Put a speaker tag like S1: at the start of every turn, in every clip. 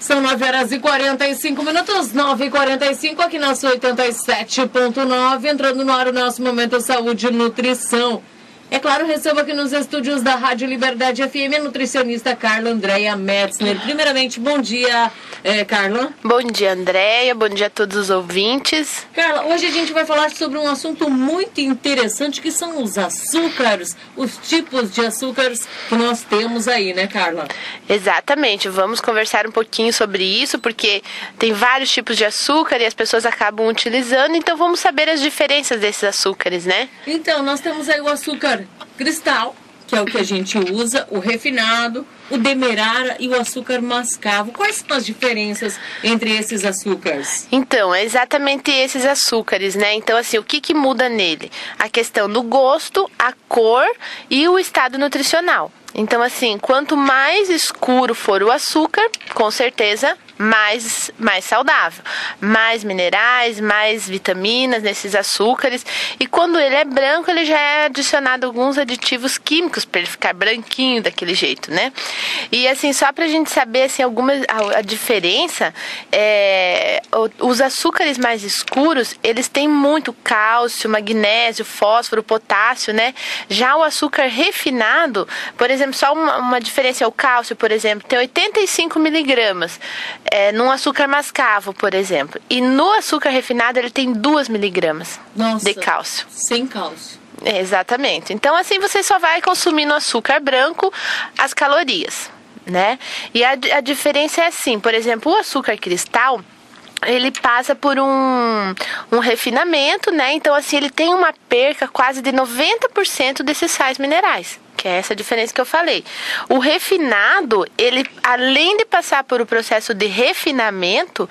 S1: São 9h45, 9h45 aqui na sua 87.9, entrando no ar o nosso Momento Saúde e Nutrição. É claro, recebo aqui nos estúdios da Rádio Liberdade FM a nutricionista Carla Andréia Metzner. Primeiramente, bom dia, Carla.
S2: Bom dia, Andréia. Bom dia a todos os ouvintes.
S1: Carla, hoje a gente vai falar sobre um assunto muito interessante, que são os açúcares, os tipos de açúcares que nós temos aí, né, Carla?
S2: Exatamente. Vamos conversar um pouquinho sobre isso, porque tem vários tipos de açúcar e as pessoas acabam utilizando, então vamos saber as diferenças desses açúcares, né?
S1: Então, nós temos aí o açúcar cristal, que é o que a gente usa, o refinado, o demerara e o açúcar mascavo. Quais são as diferenças entre esses açúcares?
S2: Então, é exatamente esses açúcares, né? Então, assim, o que muda nele? A questão do gosto, a cor e o estado nutricional. Então, assim, quanto mais escuro for o açúcar, com certeza mais saudável. Mais minerais, mais vitaminas nesses açúcares. E quando ele é branco, ele já é adicionado alguns aditivos químicos para ele ficar branquinho daquele jeito, né? E assim, só pra gente saber assim, a diferença, os açúcares mais escuros, eles têm muito cálcio, magnésio, fósforo, potássio, né? Já o açúcar refinado, por exemplo, só uma diferença é o cálcio, por exemplo, tem 85 miligramas. Num açúcar mascavo, por exemplo. E no açúcar refinado ele tem 2 miligramas de cálcio.
S1: Sem cálcio.
S2: Exatamente. Então assim você só vai consumir no açúcar branco as calorias, né? E a diferença é assim, por exemplo, o açúcar cristal, ele passa por um refinamento, né? Então assim ele tem uma perca quase de 90% desses sais minerais. Que é essa diferença que eu falei. O refinado, ele, além de passar por um processo de refinamento,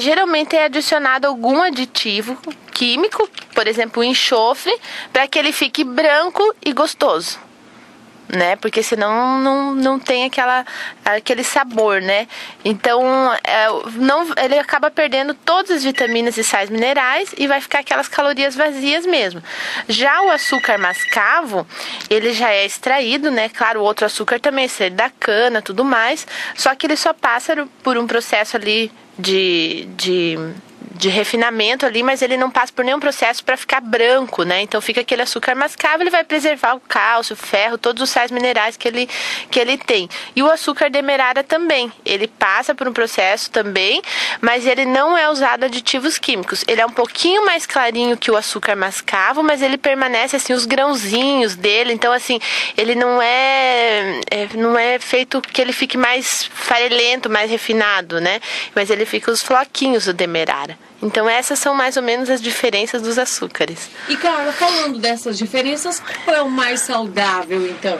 S2: geralmente é adicionado algum aditivo químico, por exemplo, o enxofre, para que ele fique branco e gostoso, né? Porque senão não tem aquele sabor, né? Então, ele acaba perdendo todas as vitaminas e sais minerais e vai ficar aquelas calorias vazias mesmo. Já o açúcar mascavo, ele já é extraído, né? Claro, o outro açúcar também é extraído da cana, tudo mais, só que ele só passa por um processo ali de refinamento ali, mas ele não passa por nenhum processo para ficar branco, né? Então fica aquele açúcar mascavo, ele vai preservar o cálcio, o ferro, todos os sais minerais que ele tem. E o açúcar demerara também, ele passa por um processo também, mas ele não é usado aditivos químicos. Ele é um pouquinho mais clarinho que o açúcar mascavo, mas ele permanece assim os grãozinhos dele, então assim, ele não é feito que ele fique mais farelento, mais refinado, né? Mas ele fica os floquinhos do demerara. Então essas são mais ou menos as diferenças dos açúcares.
S1: E Carla, falando dessas diferenças, qual é o mais saudável então?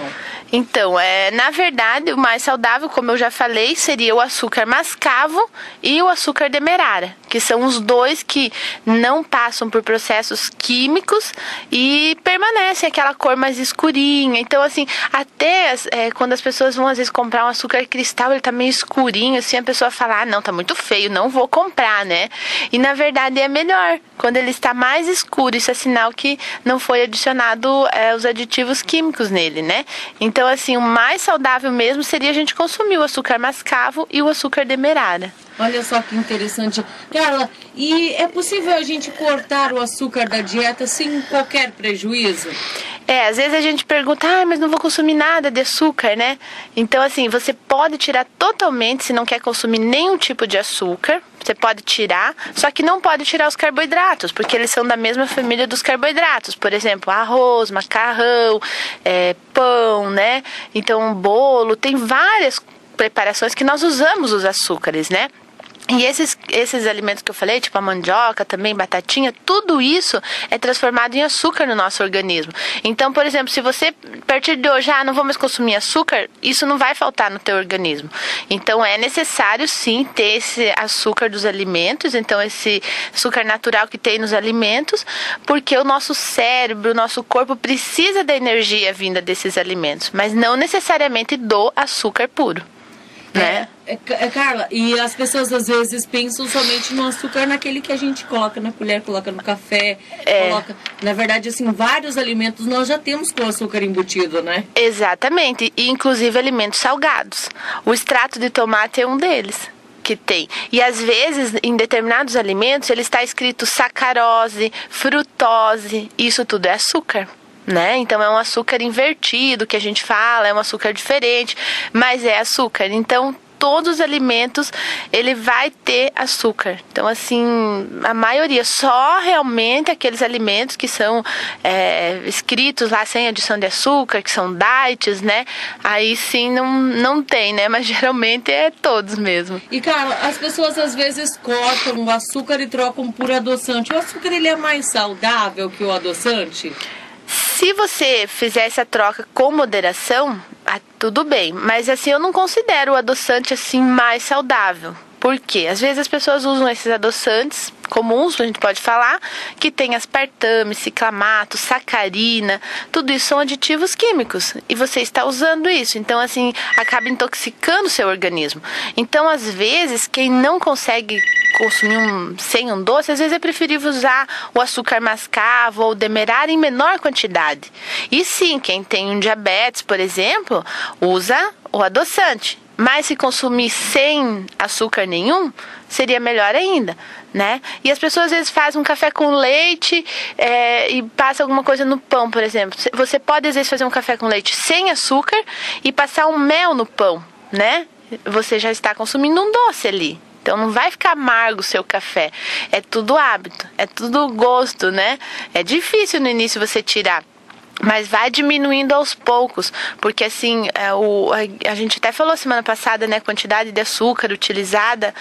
S2: Então, na verdade, o mais saudável, como eu já falei, seria o açúcar mascavo e o açúcar demerara, que são os dois que não passam por processos químicos e permanecem aquela cor mais escurinha. Então, assim, até quando as pessoas vão às vezes comprar um açúcar cristal, ele tá meio escurinho, assim, a pessoa fala, não, tá muito feio, não vou comprar, né? E na verdade é melhor, quando ele está mais escuro, isso é sinal que não foi adicionado os aditivos químicos nele, né? Então, assim, o mais saudável mesmo seria a gente consumir o açúcar mascavo e o açúcar demerara.
S1: Olha só que interessante. Carla, e é possível a gente cortar o açúcar da dieta sem qualquer prejuízo?
S2: Às vezes a gente pergunta, mas não vou consumir nada de açúcar, né? Então, assim, você pode tirar totalmente se não quer consumir nenhum tipo de açúcar. Você pode tirar, só que não pode tirar os carboidratos, porque eles são da mesma família dos carboidratos. Por exemplo, arroz, macarrão, pão, né? Então, bolo, tem várias preparações que nós usamos os açúcares, né? E esses alimentos que eu falei, tipo a mandioca, também batatinha, tudo isso é transformado em açúcar no nosso organismo. Então, por exemplo, se você, a partir de hoje, não vou mais consumir açúcar, isso não vai faltar no teu organismo. Então, é necessário, sim, ter esse açúcar dos alimentos, então esse açúcar natural que tem nos alimentos, porque o nosso cérebro, o nosso corpo precisa da energia vinda desses alimentos, mas não necessariamente do açúcar puro, né?
S1: Carla, e as pessoas às vezes pensam somente no açúcar naquele que a gente coloca na colher, coloca no café, coloca... Na verdade, assim, vários alimentos nós já temos com açúcar embutido, né?
S2: Exatamente, e inclusive alimentos salgados. O extrato de tomate é um deles que tem. E às vezes, em determinados alimentos, ele está escrito sacarose, frutose, isso tudo é açúcar. Né? Então é um açúcar invertido que a gente fala, é um açúcar diferente, mas é açúcar. Então todos os alimentos ele vai ter açúcar. Então assim, a maioria, só realmente aqueles alimentos que são escritos lá sem adição de açúcar, que são diets, né? Aí sim não tem, né? Mas geralmente é todos mesmo.
S1: E Carla, as pessoas às vezes cortam o açúcar e trocam por adoçante. O açúcar ele é mais saudável que o adoçante?
S2: Se você fizer essa troca com moderação, tudo bem. Mas assim, eu não considero o adoçante assim mais saudável. Por quê? Às vezes as pessoas usam esses adoçantes comuns, a gente pode falar, que tem aspartame, ciclamato, sacarina, tudo isso são aditivos químicos. E você está usando isso. Então, assim, acaba intoxicando o seu organismo. Então, às vezes, quem não consegue consumir sem um doce, às vezes é preferível usar o açúcar mascavo ou o demerara em menor quantidade. E sim, quem tem um diabetes, por exemplo, usa o adoçante. Mas se consumir sem açúcar nenhum, seria melhor ainda, né? E as pessoas às vezes fazem um café com leite e passam alguma coisa no pão, por exemplo. Você pode às vezes fazer um café com leite sem açúcar e passar um mel no pão, né? Você já está consumindo um doce ali. Então não vai ficar amargo o seu café. É tudo hábito, é tudo gosto, né? É difícil no início você tirar. Mas vai diminuindo aos poucos, porque assim, a gente até falou semana passada, né, a quantidade de açúcar utilizada,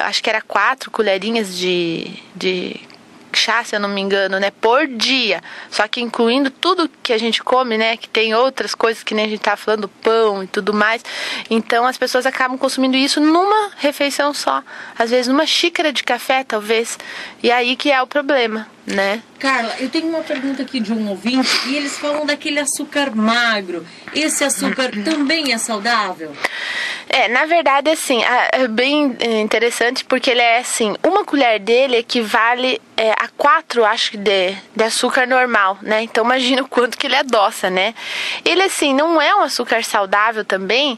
S2: acho que era 4 colherinhas de chá, se eu não me engano, né, por dia. Só que incluindo tudo que a gente come, né, que tem outras coisas que nem a gente tá falando, pão e tudo mais. Então as pessoas acabam consumindo isso numa refeição só. Às vezes numa xícara de café, talvez. E aí que é o problema, né?
S1: Carla, eu tenho uma pergunta aqui de um ouvinte e eles falam daquele açúcar magro. Esse açúcar também é saudável?
S2: Na verdade, assim, é bem interessante porque ele é assim, uma colher dele equivale a 4, acho, de açúcar normal, né? Então imagina o quanto que ele adoça, né? Ele, assim, não é um açúcar saudável também,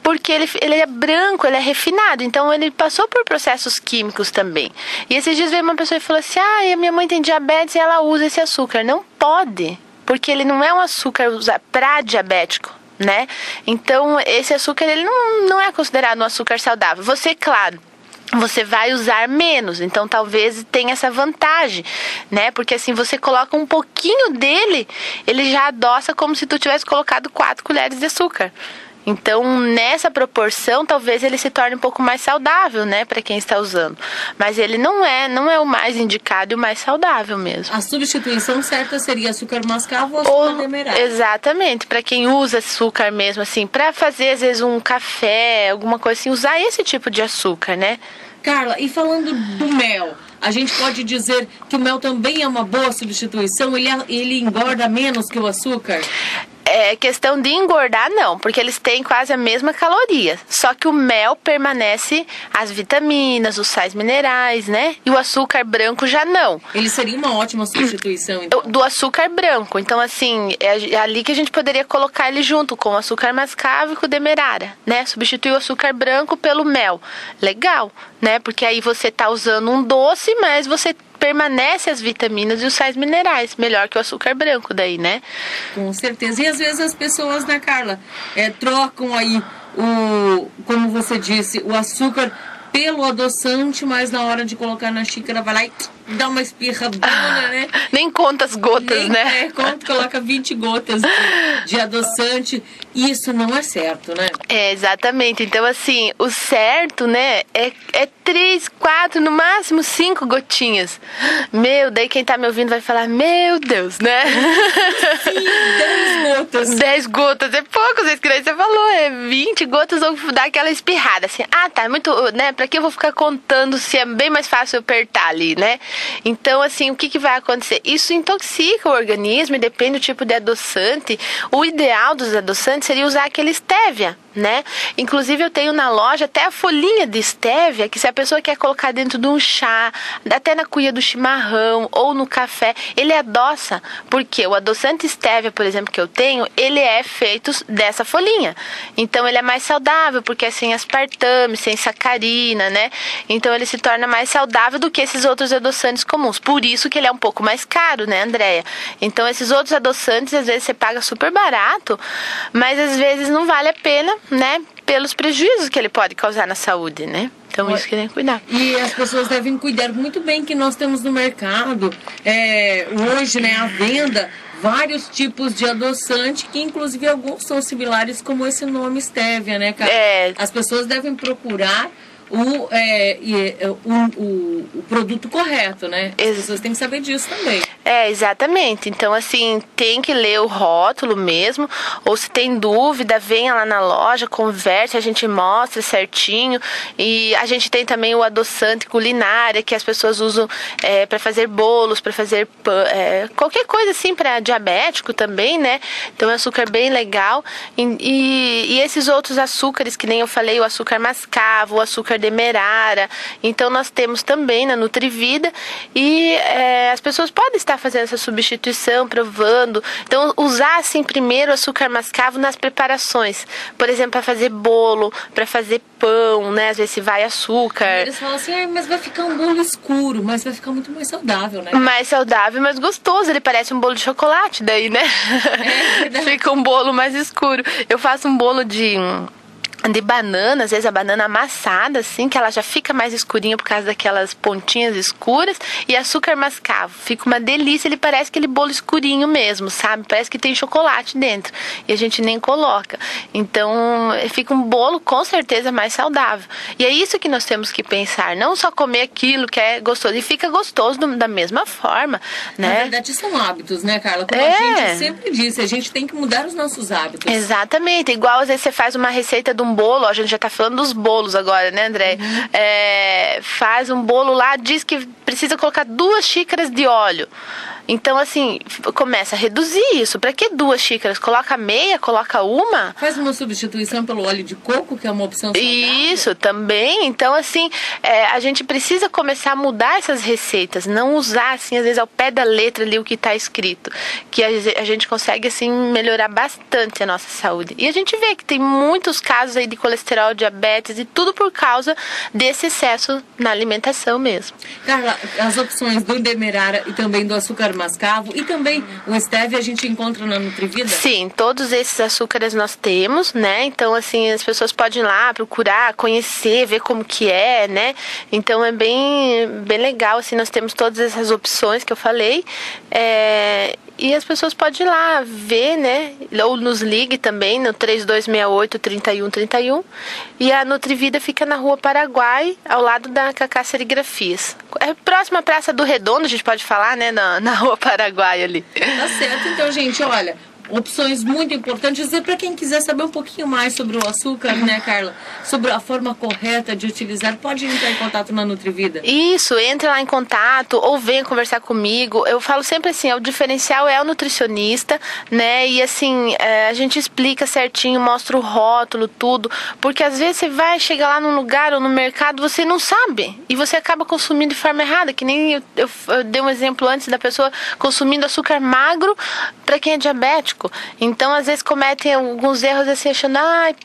S2: porque ele é branco, ele é refinado, então ele passou por processos químicos também. E esses dias veio uma pessoa e falou assim, a minha mãe tem diabetes e ela usa esse açúcar. Não pode, porque ele não é um açúcar para diabético, né? Então esse açúcar ele não é considerado um açúcar saudável. Claro, você vai usar menos, então talvez tenha essa vantagem, né? Porque assim, você coloca um pouquinho dele, ele já adoça como se tu tivesse colocado 4 colheres de açúcar. Então, nessa proporção, talvez ele se torne um pouco mais saudável, né, para quem está usando. Mas ele não é o mais indicado e o mais saudável mesmo.
S1: A substituição certa seria açúcar mascavo ou açúcar demerara.
S2: Exatamente, para quem usa açúcar mesmo, assim, para fazer às vezes um café, alguma coisa assim, usar esse tipo de açúcar, né?
S1: Carla, e falando do mel, a gente pode dizer que o mel também é uma boa substituição? Ele engorda menos que o açúcar?
S2: Questão de engordar, não, porque eles têm quase a mesma caloria. Só que o mel permanece as vitaminas, os sais minerais, né? E o açúcar branco já não.
S1: Ele seria uma ótima substituição, então?
S2: Do açúcar branco. Então, assim, é ali que a gente poderia colocar ele junto com o açúcar mascavo e com o demerara, né? Substituir o açúcar branco pelo mel. Legal, né? Porque aí você tá usando um doce, mas você permanece as vitaminas e os sais minerais, melhor que o açúcar branco daí, né?
S1: Com certeza. E às vezes as pessoas, né, Carla, trocam aí como você disse, o açúcar pelo adoçante, mas na hora de colocar na xícara vai lá e dá uma espirradona, né?
S2: Nem conta as gotas, né?
S1: Coloca 20 gotas de adoçante. Isso não é certo, né?
S2: Exatamente. Então, assim, o certo, né, é 3, 4, no máximo 5 gotinhas. Daí quem tá me ouvindo vai falar, meu Deus, né?
S1: Sim, 10 gotas.
S2: 10 gotas é pouco, vocês que você falou, 20 gotas ou dar aquela espirrada, assim, tá, muito, né, pra que eu vou ficar contando se é bem mais fácil eu apertar ali, né? Então, assim, o que vai acontecer? Isso intoxica o organismo e depende do tipo de adoçante. O ideal dos adoçantes seria usar aquele stevia, né? Inclusive eu tenho na loja até a folhinha de stevia, que se a pessoa quer colocar dentro de um chá, até na cuia do chimarrão ou no café, ele adoça, porque o adoçante stevia, por exemplo, que eu tenho, ele é feito dessa folhinha. Então ele é mais saudável, porque é sem aspartame, sem sacarina, né? Então ele se torna mais saudável do que esses outros adoçantes comuns. Por isso que ele é um pouco mais caro, né, Andréia? Então esses outros adoçantes, às vezes você paga super barato, mas às vezes não vale a pena, né, pelos prejuízos que ele pode causar na saúde, né? Então isso que tem que cuidar.
S1: E as pessoas devem cuidar muito bem que nós temos no mercado, hoje, né, à venda, vários tipos de adoçante, que inclusive alguns são similares, como esse nome stevia, né, cara? As pessoas devem procurar o produto correto, né? As pessoas têm que saber disso também.
S2: Exatamente. Então, assim, tem que ler o rótulo mesmo, ou se tem dúvida, venha lá na loja, converse, a gente mostra certinho. E a gente tem também o adoçante culinária, que as pessoas usam para fazer bolos, para fazer qualquer coisa assim, para diabético também, né? Então, é um açúcar bem legal. E esses outros açúcares, que nem eu falei, o açúcar mascavo, o açúcar demerara. Então, nós temos também na Nutrivida, e as pessoas podem estar fazendo essa substituição, provando. Então, usar assim primeiro o açúcar mascavo nas preparações. Por exemplo, para fazer bolo, para fazer pão, né? Às vezes se vai açúcar.
S1: Eles falam assim, mas vai ficar um bolo escuro, mas vai ficar muito mais saudável, né?
S2: Mais saudável, mais gostoso. Ele parece um bolo de chocolate daí, né? Fica um bolo mais escuro. Eu faço um bolo de banana, às vezes a banana amassada, assim, que ela já fica mais escurinha por causa daquelas pontinhas escuras, e açúcar mascavo. Fica uma delícia, ele parece aquele bolo escurinho mesmo, sabe? Parece que tem chocolate dentro, e a gente nem coloca. Então, fica um bolo com certeza mais saudável. E é isso que nós temos que pensar, não só comer aquilo que é gostoso, e fica gostoso da mesma forma, né?
S1: Na verdade, são hábitos, né, Carla? Como a gente sempre disse, a gente tem que mudar os nossos hábitos.
S2: Exatamente, igual às vezes você faz uma receita de um bolo, a gente já tá falando dos bolos agora, né, André? Faz um bolo lá, diz que precisa colocar 2 xícaras de óleo. Então, assim, começa a reduzir isso. Para que 2 xícaras? Coloca meia, coloca uma.
S1: Faz uma substituição pelo óleo de coco, que é uma opção saudável.
S2: Isso, também. Então, assim, a gente precisa começar a mudar essas receitas. Não usar, assim, às vezes, ao pé da letra ali o que está escrito. Que a gente consegue, assim, melhorar bastante a nossa saúde. E a gente vê que tem muitos casos aí de colesterol, diabetes e tudo por causa desse excesso na alimentação mesmo.
S1: Carla, as opções do demerara e também do açúcar mascavo e também o stevia a gente encontra na Nutrivida?
S2: Sim, todos esses açúcares nós temos, né? Então, assim, as pessoas podem ir lá procurar, conhecer, ver como que é, né? Então, é bem legal, assim, nós temos todas essas opções que eu falei. E as pessoas podem ir lá ver, né? Ou nos ligue também no 3268-3131. E a Nutrivida fica na Rua Paraguai, ao lado da Cacá Serigrafias. É próxima à Praça do Redondo, a gente pode falar, né? Na Rua Paraguai ali.
S1: Tá certo, então, gente, olha, opções muito importantes. E para quem quiser saber um pouquinho mais sobre o açúcar, né, Carla? Sobre a forma correta de utilizar, pode entrar em contato na Nutrivida.
S2: Isso, entre lá em contato ou venha conversar comigo. Eu falo sempre assim, o diferencial é o nutricionista, né? E assim, a gente explica certinho, mostra o rótulo, tudo. Porque às vezes você vai chegar lá num lugar ou no mercado, você não sabe. E você acaba consumindo de forma errada. Que nem eu dei um exemplo antes da pessoa consumindo açúcar magro para quem é diabético. Então, às vezes, cometem alguns erros assim, achando,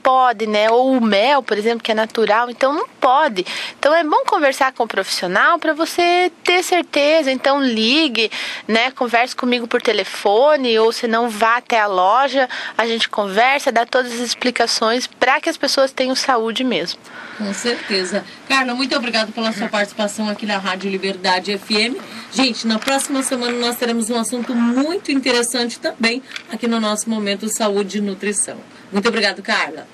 S2: pode, né? Ou o mel, por exemplo, que é natural, então não pode. Então, é bom conversar com o profissional para você ter certeza. Então, ligue, né? Converse comigo por telefone, ou se não, vá até a loja, a gente conversa, dá todas as explicações para que as pessoas tenham saúde mesmo.
S1: Com certeza. Carla, muito obrigada pela sua participação aqui na Rádio Liberdade FM. Gente, na próxima semana nós teremos um assunto muito interessante também aqui no nosso Momento Saúde e Nutrição. Muito obrigada, Carla.